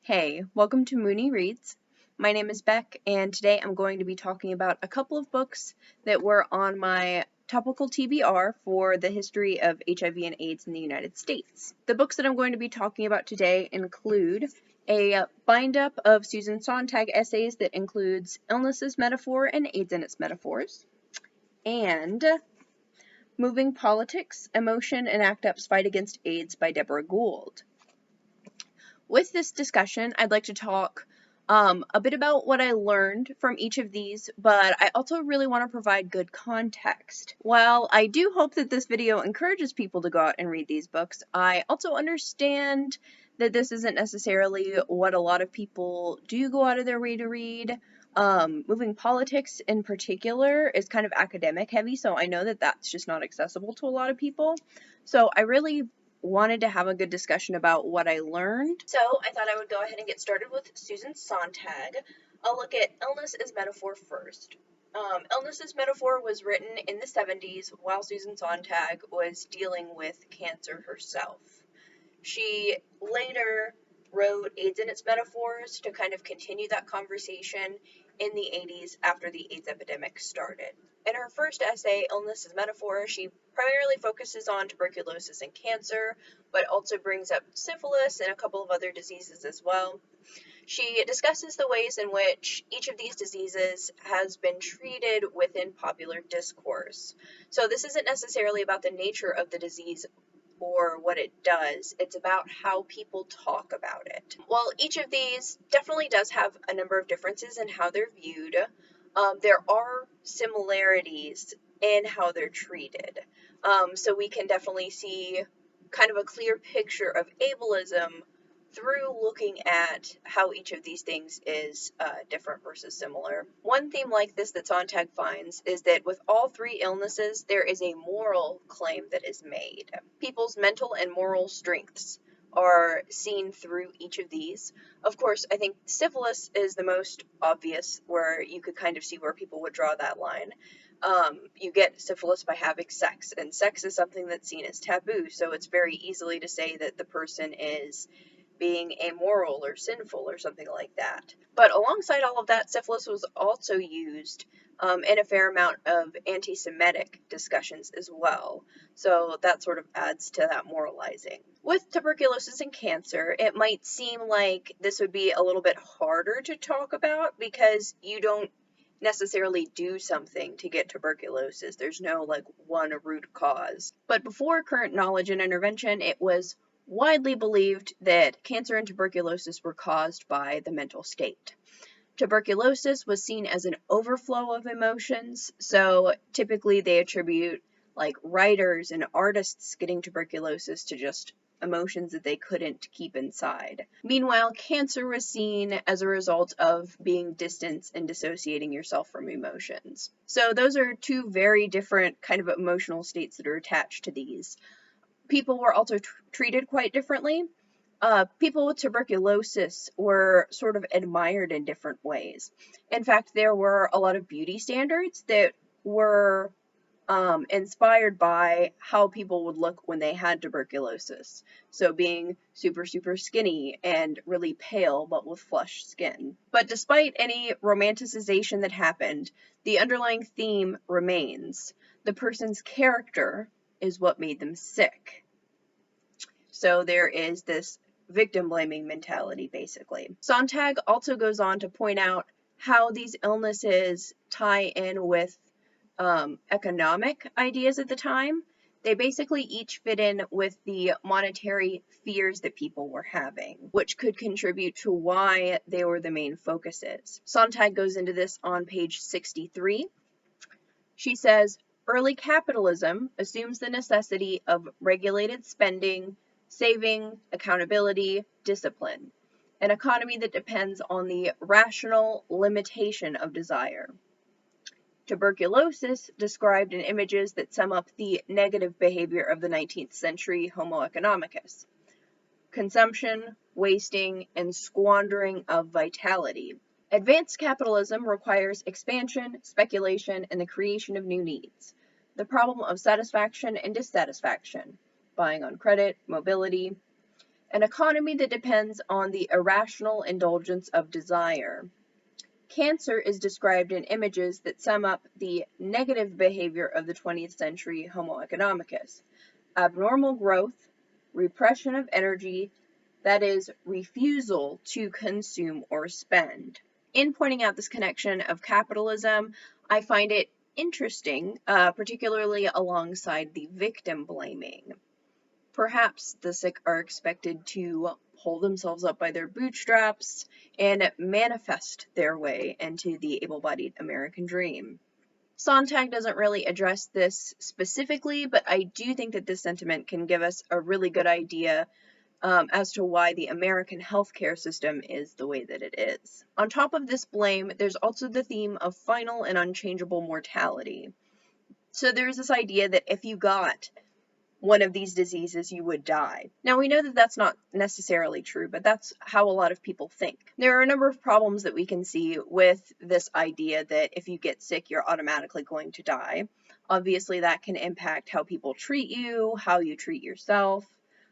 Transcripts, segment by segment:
Hey, welcome to Mooney Reads. My name is Beck, and today I'm going to be talking about a couple of books that were on my Topical TBR for the history of HIV and AIDS in the United States. The books that I'm going to be talking about today include a bind-up of Susan Sontag essays that includes Illnesses Metaphor and AIDS and its Metaphors, and Moving Politics, Emotion, and ACT UP's Fight Against AIDS by Deborah Gould. With this discussion, I'd like to talk a bit about what I learned from each of these, but I also really want to provide good context. While I do hope that this video encourages people to go out and read these books, I also understand that this isn't necessarily what a lot of people do go out of their way to read. Moving Politics in particular is kind of academic heavy, so I know that that's just not accessible to a lot of people. So I really wanted to have a good discussion about what I learned. So I thought I would go ahead and get started with Susan Sontag. I'll look at Illness as Metaphor first. Illness as Metaphor was written in the 70s while Susan Sontag was dealing with cancer herself. She later wrote AIDS and its Metaphors to kind of continue that conversation in the 80s after the AIDS epidemic started. In her first essay, Illness as Metaphor, she primarily focuses on tuberculosis and cancer, but also brings up syphilis and a couple of other diseases as well. She discusses the ways in which each of these diseases has been treated within popular discourse. So this isn't necessarily about the nature of the disease or what it does, it's about how people talk about it. While each of these definitely does have a number of differences in how they're viewed, there are similarities in how they're treated. So we can definitely see kind of a clear picture of ableism through looking at how each of these things is different versus similar. One theme like this that Sontag finds is that with all three illnesses, there is a moral claim that is made. People's mental and moral strengths are seen through each of these. Of course, I think syphilis is the most obvious, where you could kind of see where people would draw that line. You get syphilis by having sex, and sex is something that's seen as taboo, so it's very easily to say that the person is being amoral or sinful or something like that. But alongside all of that, syphilis was also used in a fair amount of anti-Semitic discussions as well. So that sort of adds to that moralizing. With tuberculosis and cancer, it might seem like this would be a little bit harder to talk about because you don't necessarily do something to get tuberculosis. There's no one root cause. But before current knowledge and intervention, it was widely believed that cancer and tuberculosis were caused by the mental state. Tuberculosis was seen as an overflow of emotions, so typically they attribute writers and artists getting tuberculosis to just emotions that they couldn't keep inside. Meanwhile, cancer was seen as a result of being distant and dissociating yourself from emotions. So those are two very different kind of emotional states that are attached to these. People were also treated quite differently. People with tuberculosis were sort of admired in different ways. In fact, there were a lot of beauty standards that were inspired by how people would look when they had tuberculosis. So being super, super skinny and really pale, but with flushed skin. But despite any romanticization that happened, the underlying theme remains. The person's character is what made them sick. So there is this victim blaming mentality, basically. Sontag also goes on to point out how these illnesses tie in with economic ideas at the time. They basically each fit in with the monetary fears that people were having, which could contribute to why they were the main focuses. Sontag goes into this on page 63. She says, early capitalism assumes the necessity of regulated spending, saving, accountability, discipline, an economy that depends on the rational limitation of desire. Tuberculosis described in images that sum up the negative behavior of the 19th century Homo economicus: consumption, wasting, and squandering of vitality. Advanced capitalism requires expansion, speculation, and the creation of new needs. The problem of satisfaction and dissatisfaction, buying on credit, mobility. an economy that depends on the irrational indulgence of desire. Cancer is described in images that sum up the negative behavior of the 20th century Homo economicus. Abnormal growth, repression of energy, that is, refusal to consume or spend. In pointing out this connection of capitalism, I find it interesting, particularly alongside the victim blaming. Perhaps the sick are expected to pull themselves up by their bootstraps and manifest their way into the able-bodied American dream. Sontag doesn't really address this specifically, but I do think that this sentiment can give us a really good idea as to why the American healthcare system is the way that it is. On top of this blame, there's also the theme of final and unchangeable mortality. So there's this idea that if you got one of these diseases, you would die. Now, we know that that's not necessarily true, but that's how a lot of people think. There are a number of problems that we can see with this idea that if you get sick, you're automatically going to die. Obviously, that can impact how people treat you, how you treat yourself,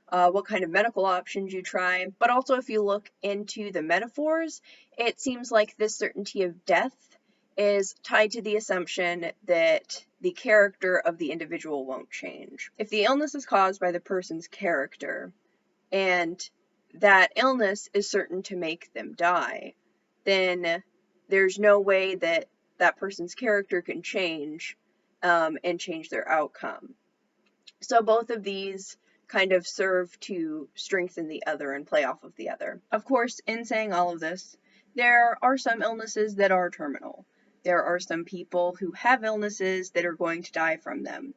what kind of medical options you try. But also, if you look into the metaphors, it seems like this certainty of death is tied to the assumption that the character of the individual won't change. If the illness is caused by the person's character, and that illness is certain to make them die, then there's no way that that person's character can change and change their outcome. So both of these kind of serve to strengthen the other and play off of the other. Of course, in saying all of this, there are some illnesses that are terminal. There are some people who have illnesses that are going to die from them.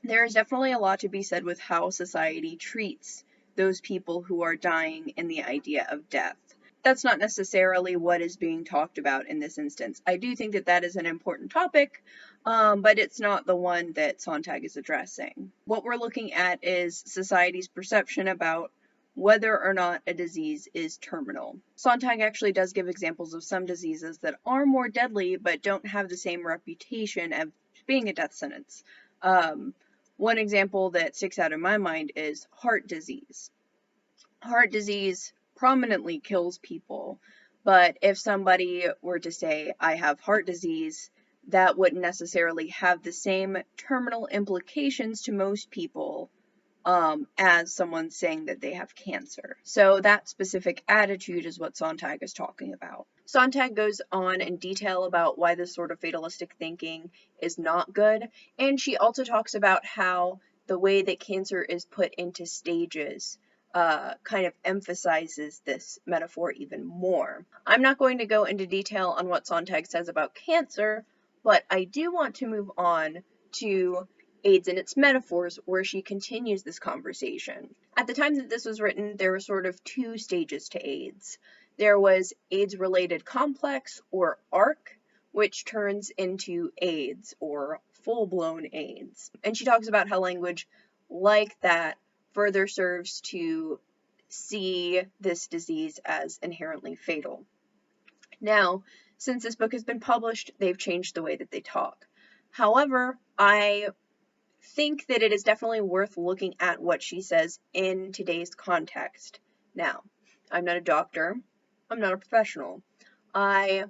There is definitely a lot to be said with how society treats those people who are dying and the idea of death. That's not necessarily what is being talked about in this instance. I do think that that is an important topic, but it's not the one that Sontag is addressing. What we're looking at is society's perception about whether or not a disease is terminal. Sontag actually does give examples of some diseases that are more deadly but don't have the same reputation of being a death sentence. One example that sticks out in my mind is heart disease. Heart disease prominently kills people, but if somebody were to say, I have heart disease, that wouldn't necessarily have the same terminal implications to most people as someone saying that they have cancer. So that specific attitude is what Sontag is talking about. Sontag goes on in detail about why this sort of fatalistic thinking is not good, and she also talks about how the way that cancer is put into stages kind of emphasizes this metaphor even more. I'm not going to go into detail on what Sontag says about cancer, but I do want to move on to AIDS and its metaphors, where she continues this conversation. At the time that this was written, there were sort of two stages to AIDS. There was AIDS-related complex, or ARC, which turns into AIDS, or full-blown AIDS. And she talks about how language like that further serves to see this disease as inherently fatal. Now, since this book has been published, they've changed the way that they talk. However, I think that it is definitely worth looking at what she says in today's context. Now, I'm not a doctor. I'm not a professional. I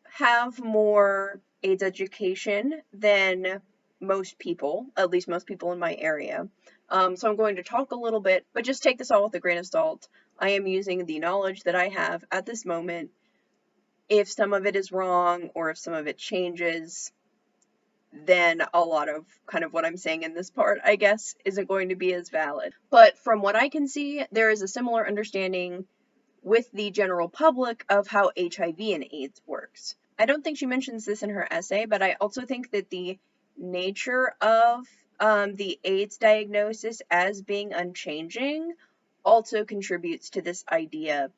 have more AIDS education than most people, at least most people in my area. So I'm going to talk a little bit, but just take this all with a grain of salt. I am using the knowledge that I have at this moment. If some of it is wrong or if some of it changes, then a lot of kind of what I'm saying in this part, I guess, isn't going to be as valid. But from what I can see, there is a similar understanding with the general public of how HIV and AIDS works. I don't think she mentions this in her essay, but I also think that the nature of the AIDS diagnosis as being unchanging also contributes to this idea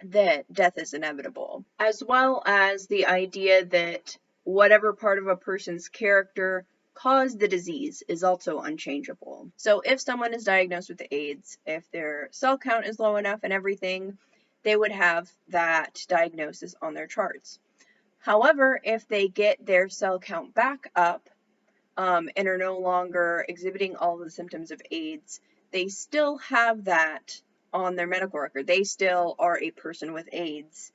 that death is inevitable, as well as the idea that whatever part of a person's character caused the disease is also unchangeable. So if someone is diagnosed with AIDS, if their cell count is low enough and everything, they would have that diagnosis on their charts. However, if they get their cell count back up and are no longer exhibiting all of the symptoms of AIDS, they still have that on their medical record. They still are a person with AIDS,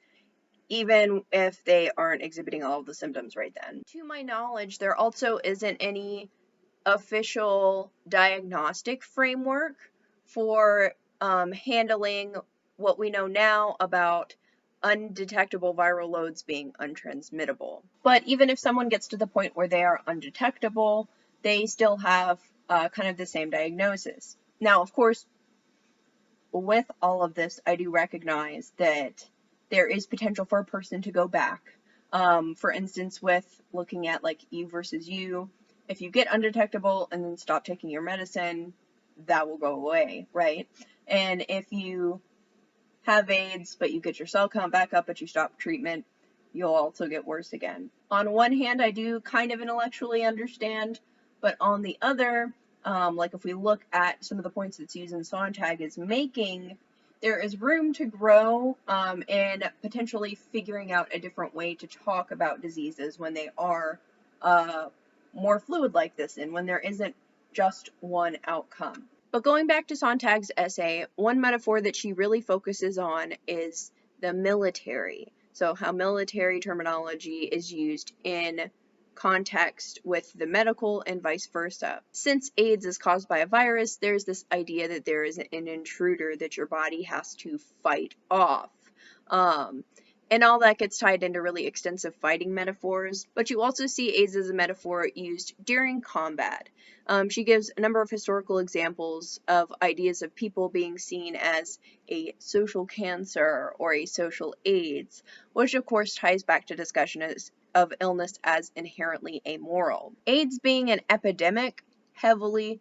even if they aren't exhibiting all of the symptoms right then. To my knowledge, there also isn't any official diagnostic framework for handling what we know now about undetectable viral loads being untransmittable. But even if someone gets to the point where they are undetectable, they still have kind of the same diagnosis. Now, of course, with all of this, I do recognize that there is potential for a person to go back. For instance, with looking at like you versus you, if you get undetectable and then stop taking your medicine, that will go away, right? And if you have AIDS, but you get your cell count back up, but you stop treatment, you'll also get worse again. On one hand, I do kind of intellectually understand, but on the other, like if we look at some of the points that Susan Sontag is making, there is room to grow in potentially figuring out a different way to talk about diseases when they are more fluid like this and when there isn't just one outcome. But going back to Sontag's essay, one metaphor that she really focuses on is the military. So how military terminology is used in context with the medical and vice versa. Since AIDS is caused by a virus, there's this idea that there is an intruder that your body has to fight off. And all that gets tied into really extensive fighting metaphors, but you also see AIDS as a metaphor used during combat. She gives a number of historical examples of ideas of people being seen as a social cancer or a social AIDS, which of course ties back to discussion of illness as inherently amoral. AIDS being an epidemic heavily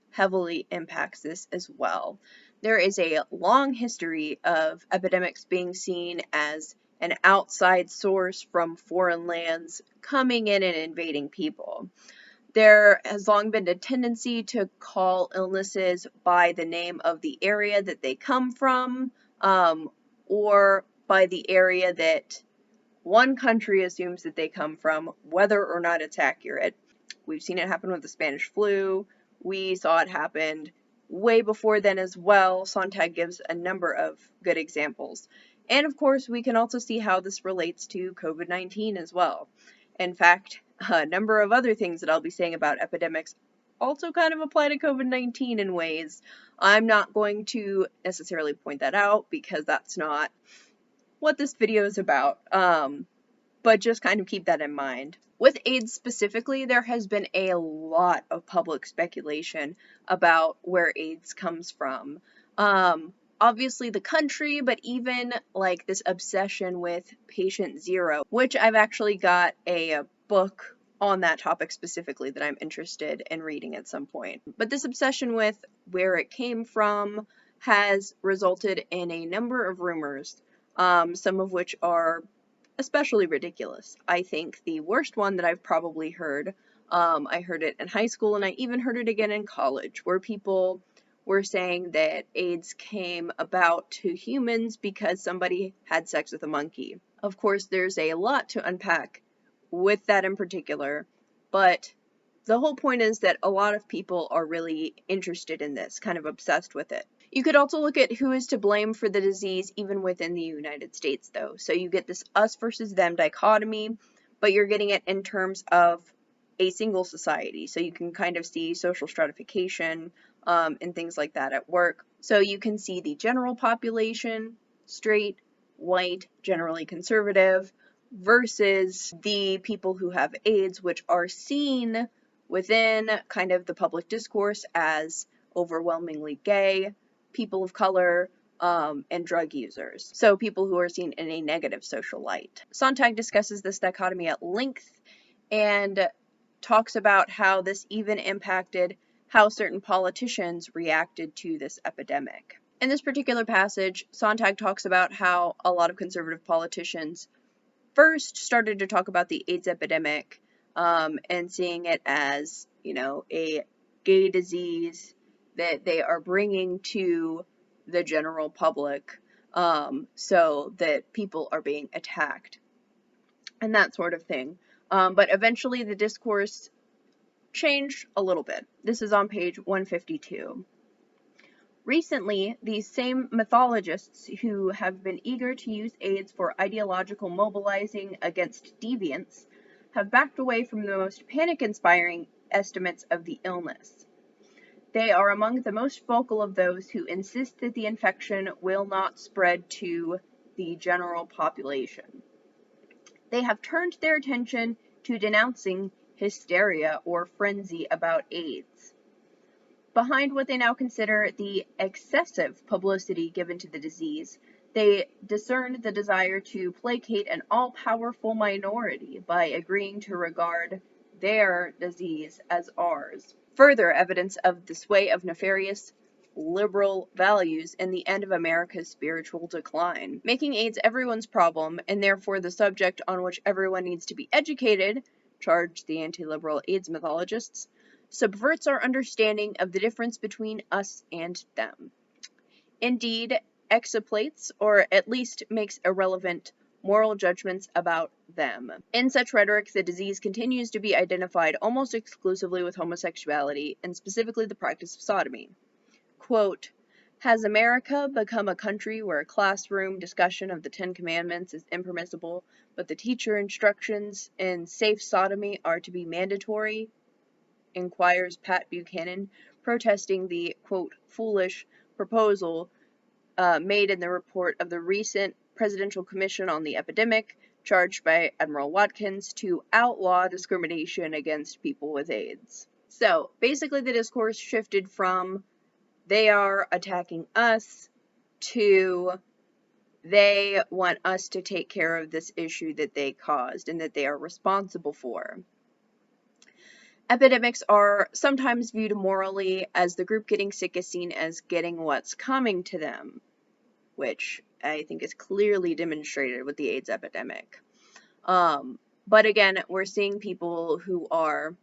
impacts this as well. There is a long history of epidemics being seen as an outside source from foreign lands coming in and invading people. There has long been a tendency to call illnesses by the name of the area that they come from, or by the area that one country assumes that they come from, whether or not it's accurate. We've seen it happen with the Spanish flu. We saw it happen way before then as well. Sontag gives a number of good examples. And of course, we can also see how this relates to COVID-19 as well. In fact, a number of other things that I'll be saying about epidemics also kind of apply to COVID-19 in ways. I'm not going to necessarily point that out because that's not what this video is about, but just kind of keep that in mind. With AIDS specifically, there has been a lot of public speculation about where AIDS comes from. Obviously the country, but even like this obsession with patient zero, which I've actually got a book on that topic specifically that I'm interested in reading at some point. But this obsession with where it came from has resulted in a number of rumors, some of which are especially ridiculous. I think the worst one that I've probably heard, I heard it in high school and I even heard it again in college, where people were saying that AIDS came about to humans because somebody had sex with a monkey. Of course, there's a lot to unpack with that in particular, but the whole point is that a lot of people are really interested in this, kind of obsessed with it. You could also look at who is to blame for the disease even within the United States, though. So you get this us versus them dichotomy, but you're getting it in terms of a single society. So you can kind of see social stratification and things like that at work. So you can see the general population, straight, white, generally conservative, versus the people who have AIDS, which are seen within kind of the public discourse as overwhelmingly gay, people of color, and drug users. So people who are seen in a negative social light. Sontag discusses this dichotomy at length and talks about how this even impacted how certain politicians reacted to this epidemic. In this particular passage, Sontag talks about how a lot of conservative politicians first started to talk about the AIDS epidemic and seeing it as, you know, a gay disease that they are bringing to the general public so that people are being attacked and that sort of thing. But eventually the discourse changed a little bit. This is on page 152. Recently, these same mythologists who have been eager to use AIDS for ideological mobilizing against deviants have backed away from the most panic-inspiring estimates of the illness. They are among the most vocal of those who insist that the infection will not spread to the general population. They have turned their attention to denouncing hysteria or frenzy about AIDS. Behind what they now consider the excessive publicity given to the disease, they discern the desire to placate an all-powerful minority by agreeing to regard their disease as ours. Further evidence of the sway of nefarious liberal values and the end of America's spiritual decline. Making AIDS everyone's problem, and therefore the subject on which everyone needs to be educated, charged the anti-liberal AIDS mythologists, subverts our understanding of the difference between us and them. Indeed, exaplates, or at least makes irrelevant moral judgments about them. In such rhetoric, the disease continues to be identified almost exclusively with homosexuality, and specifically the practice of sodomy. Quote, "Has America become a country where classroom discussion of the Ten Commandments is impermissible, but the teacher instructions in safe sodomy are to be mandatory?" inquires Pat Buchanan, protesting the, quote, "foolish proposal made in the report of the recent Presidential Commission on the Epidemic, charged by Admiral Watkins to outlaw discrimination against people with AIDS." So, basically the discourse shifted from they are attacking us to they want us to take care of this issue that they caused and that they are responsible for. Epidemics are sometimes viewed morally, as the group getting sick is seen as getting what's coming to them, which I think is clearly demonstrated with the AIDS epidemic. But again, we're seeing people who are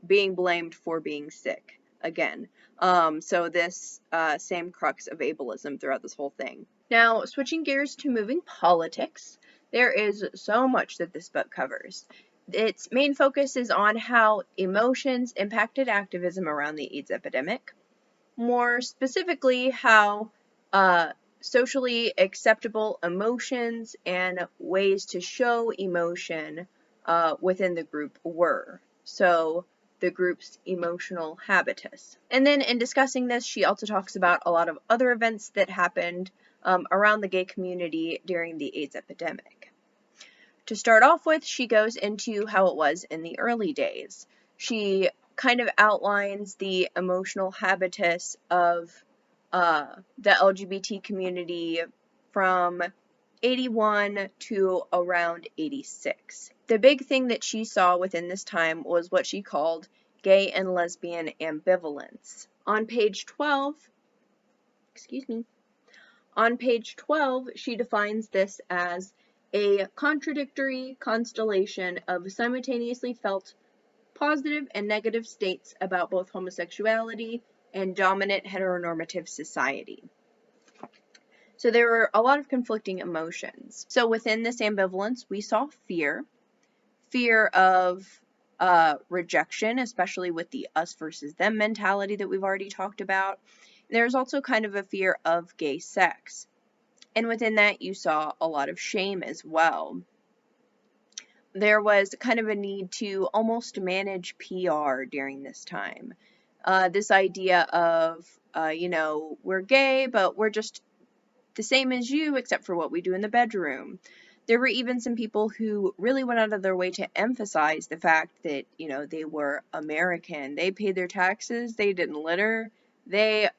being blamed for being sick again. So this same crux of ableism throughout this whole thing. Now, switching gears to moving politics, there is so much that this book covers. Its main focus is on how emotions impacted activism around the AIDS epidemic. More specifically, how socially acceptable emotions and ways to show emotion within the group were. So, the group's emotional habitus. And then in discussing this, she also talks about a lot of other events that happened around the gay community during the AIDS epidemic. To start off with, she goes into how it was in the early days. She kind of outlines the emotional habitus of the LGBT community from 81 to around 86. The big thing that she saw within this time was what she called gay and lesbian ambivalence. On page 12, she defines this as a contradictory constellation of simultaneously felt positive and negative states about both homosexuality and dominant heteronormative society. So there were a lot of conflicting emotions. So within this ambivalence, we saw fear of rejection, especially with the us versus them mentality that we've already talked about. There's also kind of a fear of gay sex. And within that, you saw a lot of shame as well. There was kind of a need to almost manage PR during this time. This idea of, we're gay, but we're just the same as you, except for what we do in the bedroom. There were even some people who really went out of their way to emphasize the fact that, they were American. They paid their taxes. They didn't litter. I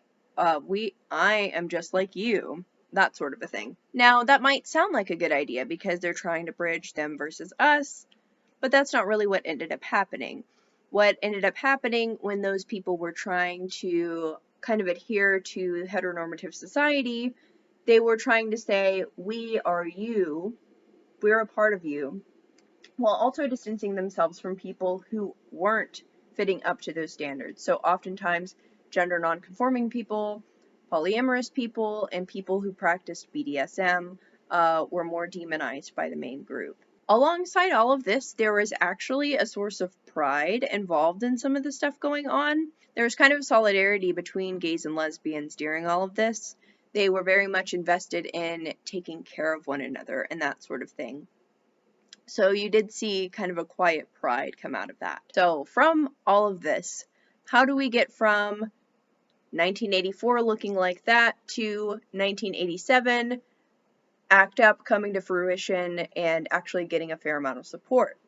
am just like you. That sort of a thing. Now, that might sound like a good idea because they're trying to bridge them versus us, but that's not really what ended up happening. What ended up happening when those people were trying to kind of adhere to heteronormative society, they were trying to say, we are you, we're a part of you, while also distancing themselves from people who weren't fitting up to those standards. So oftentimes, gender nonconforming people, polyamorous people, and people who practiced BDSM were more demonized by the main group. Alongside all of this, there was actually a source of pride involved in some of the stuff going on. There was kind of solidarity between gays and lesbians during all of this. They were very much invested in taking care of one another and that sort of thing. So you did see kind of a quiet pride come out of that. So from all of this, how do we get from 1984 looking like that to 1987, ACT UP coming to fruition and actually getting a fair amount of support?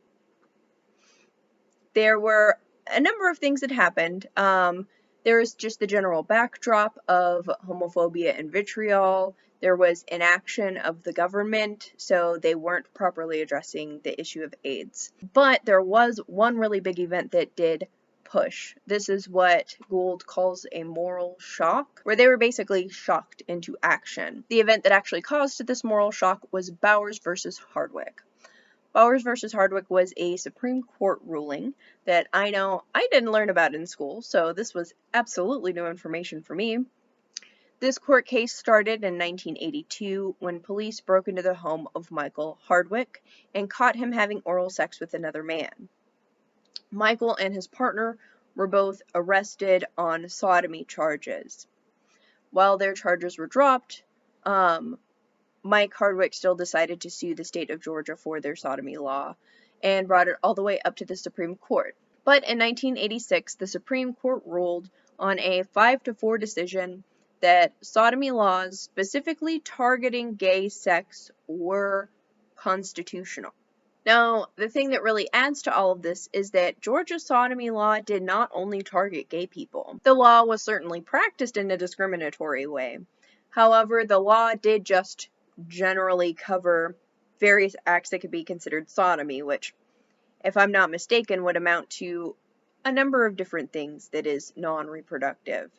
There were a number of things that happened. There was just the general backdrop of homophobia and vitriol. There was inaction of the government, so they weren't properly addressing the issue of AIDS. But there was one really big event that did push. This is what Gould calls a moral shock, where they were basically shocked into action. The event that actually caused this moral shock was Bowers versus Hardwick. Bowers versus Hardwick was a Supreme Court ruling that I know I didn't learn about in school, so this was absolutely new information for me. This court case started in 1982 when police broke into the home of Michael Hardwick and caught him having oral sex with another man. Michael and his partner were both arrested on sodomy charges. While their charges were dropped, Mike Hardwick still decided to sue the state of Georgia for their sodomy law and brought it all the way up to the Supreme Court. But in 1986, the Supreme Court ruled on a 5-4 decision that sodomy laws specifically targeting gay sex were constitutional. Now, the thing that really adds to all of this is that Georgia's sodomy law did not only target gay people. The law was certainly practiced in a discriminatory way. However, the law did just generally cover various acts that could be considered sodomy, which, if I'm not mistaken, would amount to a number of different things that is non-reproductive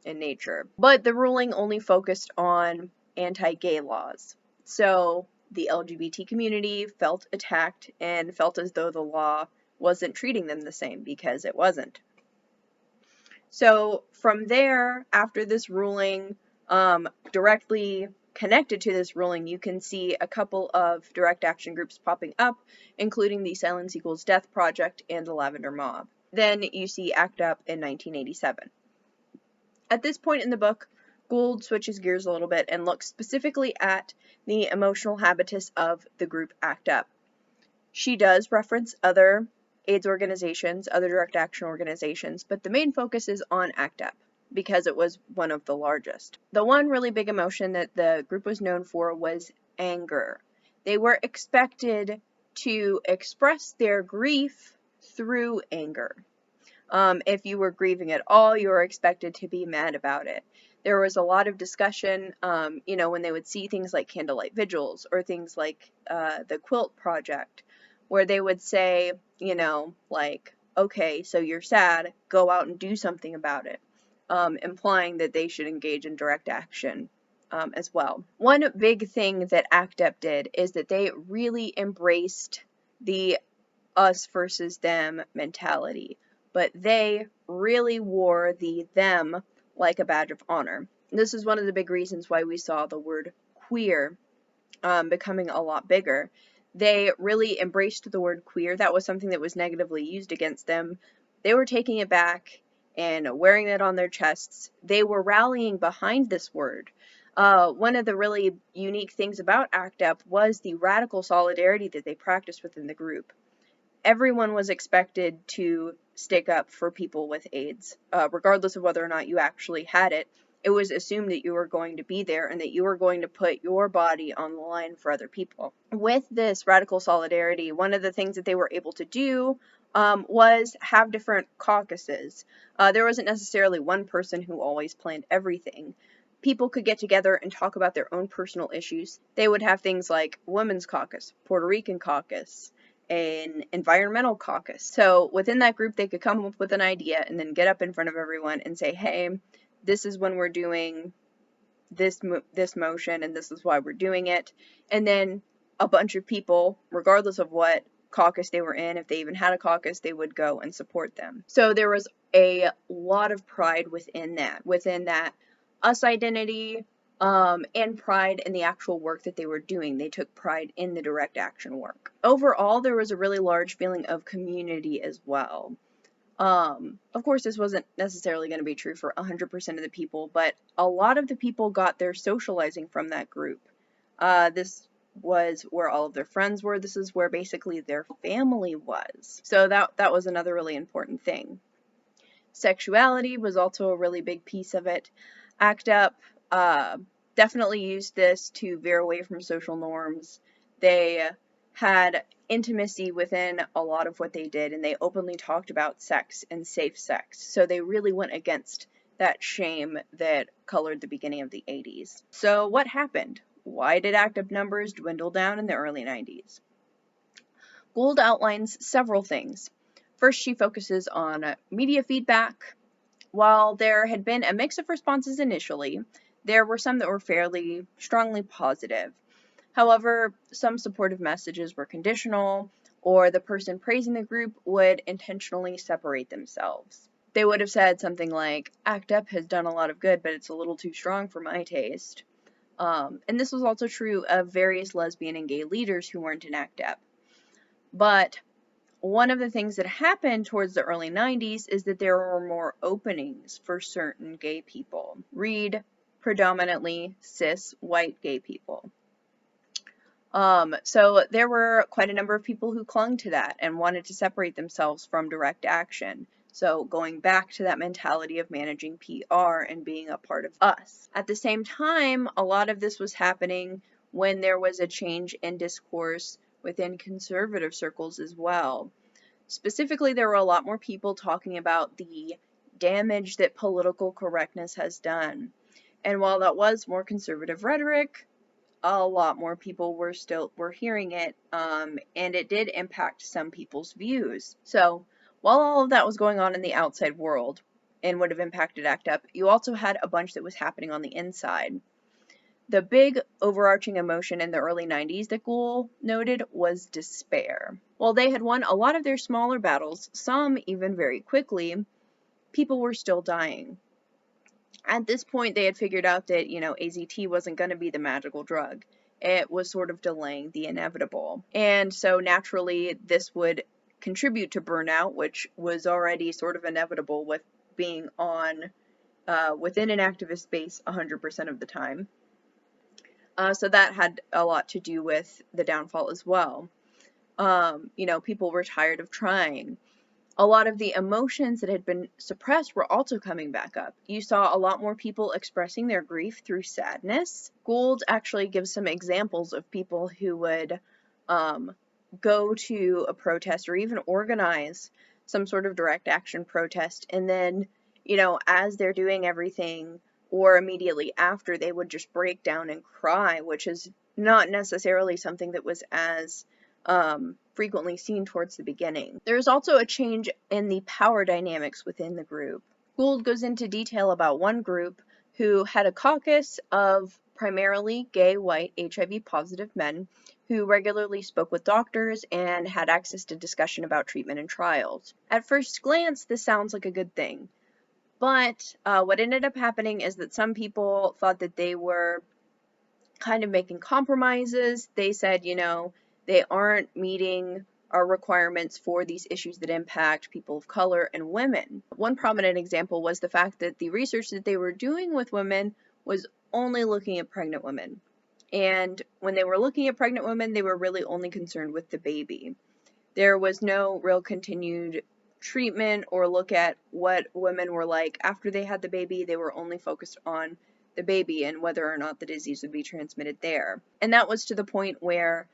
in nature. But the ruling only focused on anti-gay laws. So the LGBT community felt attacked and felt as though the law wasn't treating them the same, because it wasn't. So from there, after this ruling, directly connected to this ruling, you can see a couple of direct action groups popping up, including the Silence Equals Death Project and the Lavender Mob. Then you see ACT UP in 1987. At this point in the book, Gould switches gears a little bit and looks specifically at the emotional habitus of the group ACT UP. She does reference other AIDS organizations, other direct action organizations, but the main focus is on ACT UP, because it was one of the largest. The one really big emotion that the group was known for was anger. They were expected to express their grief through anger. If you were grieving at all, you were expected to be mad about it. There was a lot of discussion, when they would see things like candlelight vigils or things like the Quilt Project, where they would say, okay, so you're sad, go out and do something about it. Implying that they should engage in direct action as well. One big thing that ACT UP did is that they really embraced the us versus them mentality, but they really wore the them like a badge of honor. This is one of the big reasons why we saw the word queer becoming a lot bigger. They really embraced the word queer. That was something that was negatively used against them. They were taking it back and wearing it on their chests. They were rallying behind this word. One of the really unique things about ACT UP was the radical solidarity that they practiced within the group. Everyone was expected to stick up for people with AIDS, regardless of whether or not you actually had it. It was assumed that you were going to be there and that you were going to put your body on the line for other people. With this radical solidarity, one of the things that they were able to do was have different caucuses. There wasn't necessarily one person who always planned everything. People could get together and talk about their own personal issues. They would have things like Women's Caucus, Puerto Rican Caucus, an environmental caucus. So within that group, they could come up with an idea and then get up in front of everyone and say, hey, this is when we're doing this motion and this is why we're doing it. And then a bunch of people, regardless of what caucus they were in, if they even had a caucus, they would go and support them. So there was a lot of pride within that us identity, and pride in the actual work that they were doing. They took pride in the direct action work. Overall, there was a really large feeling of community as well. Of course, this wasn't necessarily going to be true for 100% of the people, but a lot of the people got their socializing from that group. This was where all of their friends were. This is where basically their family was. So that was another really important thing. Sexuality was also a really big piece of it. ACT UP definitely used this to veer away from social norms. They had intimacy within a lot of what they did, and they openly talked about sex and safe sex. So they really went against that shame that colored the beginning of the 80s. So what happened? Why did ACT UP numbers dwindle down in the early 90s? Gould outlines several things. First, she focuses on media feedback. While there had been a mix of responses initially, there were some that were fairly strongly positive. However, some supportive messages were conditional, or the person praising the group would intentionally separate themselves. They would have said something like, ACT UP has done a lot of good, but it's a little too strong for my taste. And this was also true of various lesbian and gay leaders who weren't in ACT UP. But one of the things that happened towards the early 90s is that there were more openings for certain gay people. Read predominantly cis white gay people. So there were quite a number of people who clung to that and wanted to separate themselves from direct action. So going back to that mentality of managing PR and being a part of us. At the same time, a lot of this was happening when there was a change in discourse within conservative circles as well. Specifically, there were a lot more people talking about the damage that political correctness has done. And while that was more conservative rhetoric, a lot more people were hearing it, and it did impact some people's views. So while all of that was going on in the outside world and would have impacted ACT UP, you also had a bunch that was happening on the inside. The big overarching emotion in the early 90s that Gould noted was despair. While they had won a lot of their smaller battles, some even very quickly, people were still dying. At this point, they had figured out that, AZT wasn't going to be the magical drug. It was sort of delaying the inevitable. And so naturally, this would contribute to burnout, which was already sort of inevitable with being on within an activist space 100% of the time. So that had a lot to do with the downfall as well. People were tired of trying. A lot of the emotions that had been suppressed were also coming back up. You saw a lot more people expressing their grief through sadness. Gould actually gives some examples of people who would go to a protest or even organize some sort of direct action protest, and then, as they're doing everything, or immediately after, they would just break down and cry, which is not necessarily something that was as frequently seen towards the beginning. There's also a change in the power dynamics within the group. Gould goes into detail about one group who had a caucus of primarily gay, white, HIV positive men who regularly spoke with doctors and had access to discussion about treatment and trials. At first glance, this sounds like a good thing. But what ended up happening is that some people thought that they were kind of making compromises. They said, they aren't meeting our requirements for these issues that impact people of color and women. One prominent example was the fact that the research that they were doing with women was only looking at pregnant women. And when they were looking at pregnant women, they were really only concerned with the baby. There was no real continued treatment or look at what women were like after they had the baby. They were only focused on the baby and whether or not the disease would be transmitted there. And that was to the point where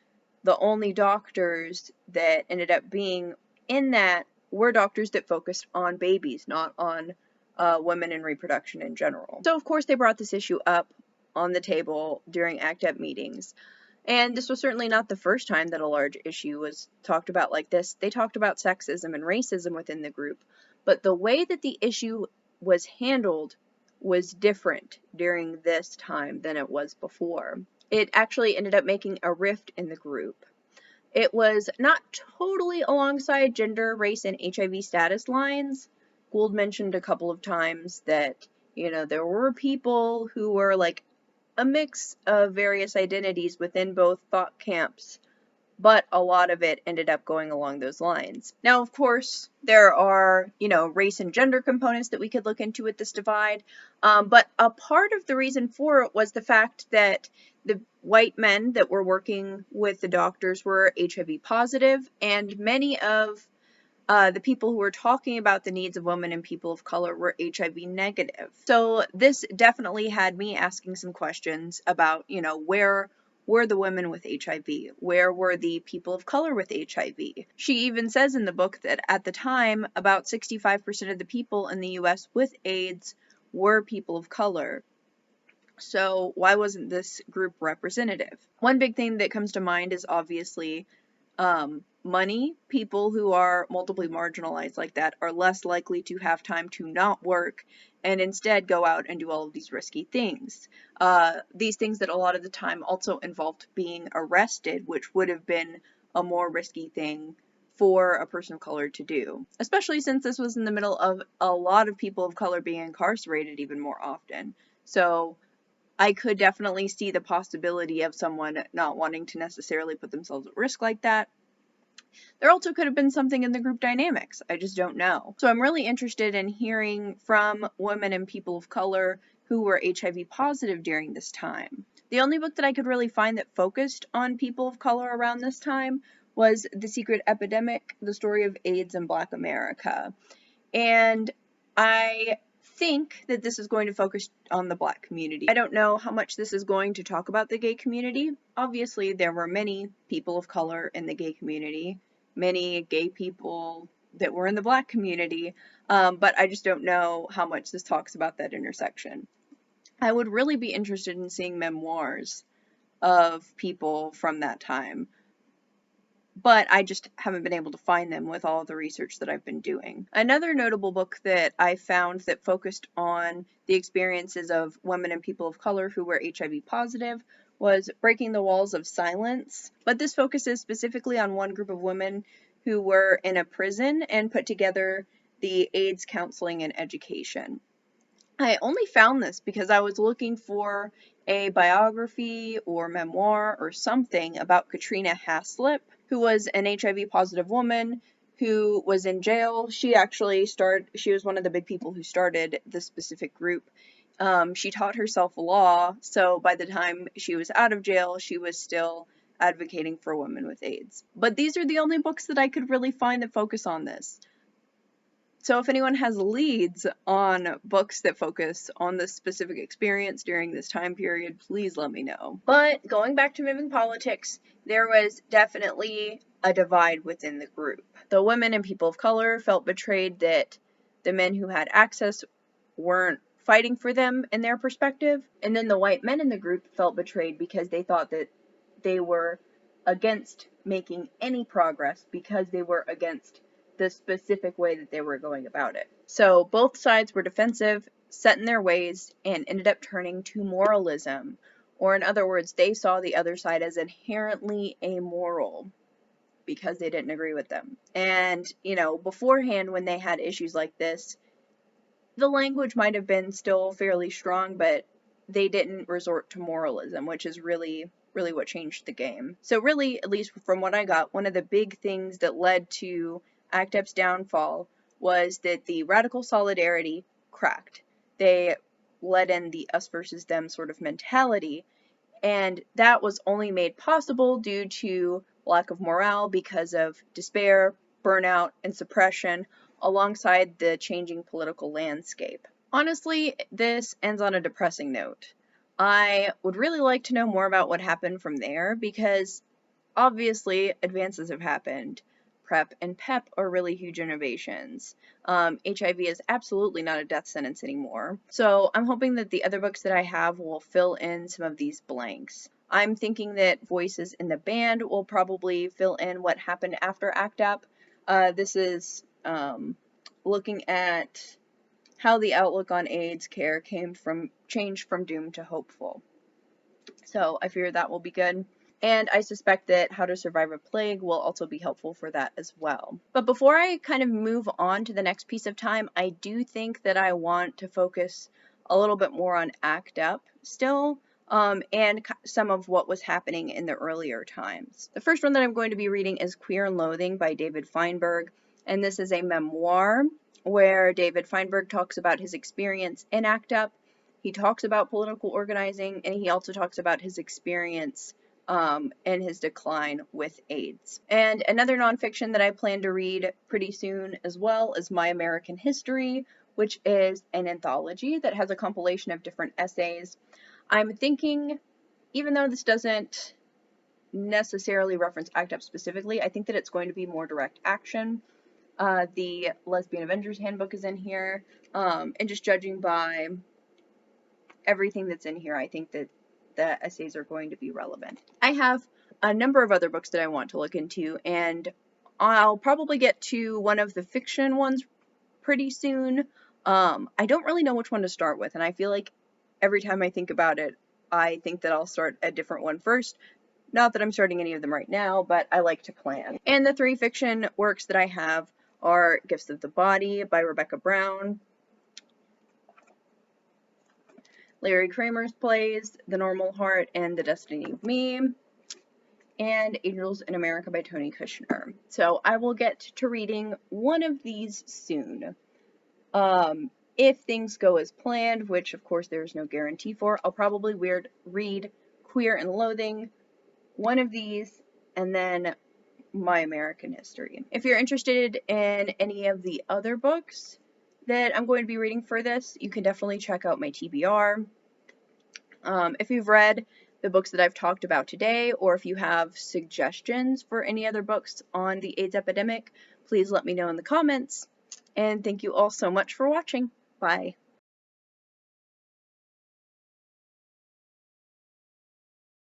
the only doctors that ended up being in that were doctors that focused on babies, not on women and reproduction in general. So of course they brought this issue up on the table during ACT UP meetings. And this was certainly not the first time that a large issue was talked about like this. They talked about sexism and racism within the group, but the way that the issue was handled was different during this time than it was before. It actually ended up making a rift in the group. It was not totally alongside gender, race, and HIV status lines. Gould mentioned a couple of times that, there were people who were like a mix of various identities within both thought camps but a lot of it ended up going along those lines. Now, of course, there are, race and gender components that we could look into with this divide, but a part of the reason for it was the fact that the white men that were working with the doctors were HIV positive, and many of the people who were talking about the needs of women and people of color were HIV negative. So this definitely had me asking some questions about, where were the women with HIV? Where were the people of color with HIV? She even says in the book that at the time, about 65% of the people in the US with AIDS were people of color. So why wasn't this group representative? One big thing that comes to mind is obviously money. People who are multiply marginalized like that are less likely to have time to not work and instead go out and do all of these risky things. These things that a lot of the time also involved being arrested, which would have been a more risky thing for a person of color to do, especially since this was in the middle of a lot of people of color being incarcerated even more often. So I could definitely see the possibility of someone not wanting to necessarily put themselves at risk like that. There also could have been something in the group dynamics. I just don't know. So I'm really interested in hearing from women and people of color who were HIV positive during this time. The only book that I could really find that focused on people of color around this time was The Secret Epidemic, The Story of AIDS in Black America. And I think that this is going to focus on the Black community. I don't know how much this is going to talk about the gay community. Obviously, there were many people of color in the gay community, many gay people that were in the Black community, but I just don't know how much this talks about that intersection. I would really be interested in seeing memoirs of people from that time, but I just haven't been able to find them with all of the research that I've been doing. Another notable book that I found that focused on the experiences of women and people of color who were HIV positive was Breaking the Walls of Silence, but this focuses specifically on one group of women who were in a prison and put together the AIDS counseling and education. I only found this because I was looking for a biography or memoir or something about Katrina Haslip, who was an HIV positive woman who was in jail. She was one of the big people who started this specific group. She taught herself law, so by the time she was out of jail, she was still advocating for women with AIDS. But these are the only books that I could really find that focus on this. So if anyone has leads on books that focus on this specific experience during this time period, please let me know. But going back to moving politics, there was definitely a divide within the group. The women and people of color felt betrayed that the men who had access weren't fighting for them in their perspective, and then the white men in the group felt betrayed because they thought that they were against making any progress because they were against the specific way that they were going about it. So both sides were defensive, set in their ways, and ended up turning to moralism, or in other words, they saw the other side as inherently amoral because they didn't agree with them. And, beforehand when they had issues like this, the language might have been still fairly strong, but they didn't resort to moralism, which is really what changed the game. So really, at least from what I got, one of the big things that led to ACT UP's downfall was that the radical solidarity cracked. They let in the us versus them sort of mentality, and that was only made possible due to lack of morale because of despair, burnout, and suppression, alongside the changing political landscape. Honestly, this ends on a depressing note. I would really like to know more about what happened from there because obviously advances have happened. PrEP and PEP are really huge innovations. HIV is absolutely not a death sentence anymore. So I'm hoping that the other books that I have will fill in some of these blanks. I'm thinking that Voices in the Band will probably fill in what happened after ACT UP. This is looking at how the outlook on AIDS care changed from doomed to hopeful. So I fear that will be good. And I suspect that How to Survive a Plague will also be helpful for that as well. But before I kind of move on to the next piece of time, I do think that I want to focus a little bit more on ACT UP still. and some of what was happening in the earlier times. The first one that I'm going to be reading is Queer and Loathing by David Feinberg, and this is a memoir where David Feinberg talks about his experience in ACT UP. He talks about political organizing, and he also talks about his experience and his decline with AIDS. And another nonfiction that I plan to read pretty soon as well is My American History, which is an anthology that has a compilation of different essays. I'm thinking, even though this doesn't necessarily reference ACT UP specifically, I think that it's going to be more direct action. The Lesbian Avengers Handbook is in here, and just judging by everything that's in here, I think that the essays are going to be relevant. I have a number of other books that I want to look into, and I'll probably get to one of the fiction ones pretty soon. I don't really know which one to start with, and I feel like every time I think about it, I think that I'll start a different one first. Not that I'm starting any of them right now, but I like to plan. And the 3 fiction works that I have are Gifts of the Body by Rebecca Brown, Larry Kramer's plays, The Normal Heart and The Destiny of Me, and Angels in America by Tony Kushner. So I will get to reading one of these soon. If things go as planned, which of course there's no guarantee for, I'll probably read Queer and Loathing, one of these, and then My American History. If you're interested in any of the other books that I'm going to be reading for this, you can definitely check out my TBR. If you've read the books that I've talked about today, or if you have suggestions for any other books on the AIDS epidemic, please let me know in the comments. And thank you all so much for watching. Bye.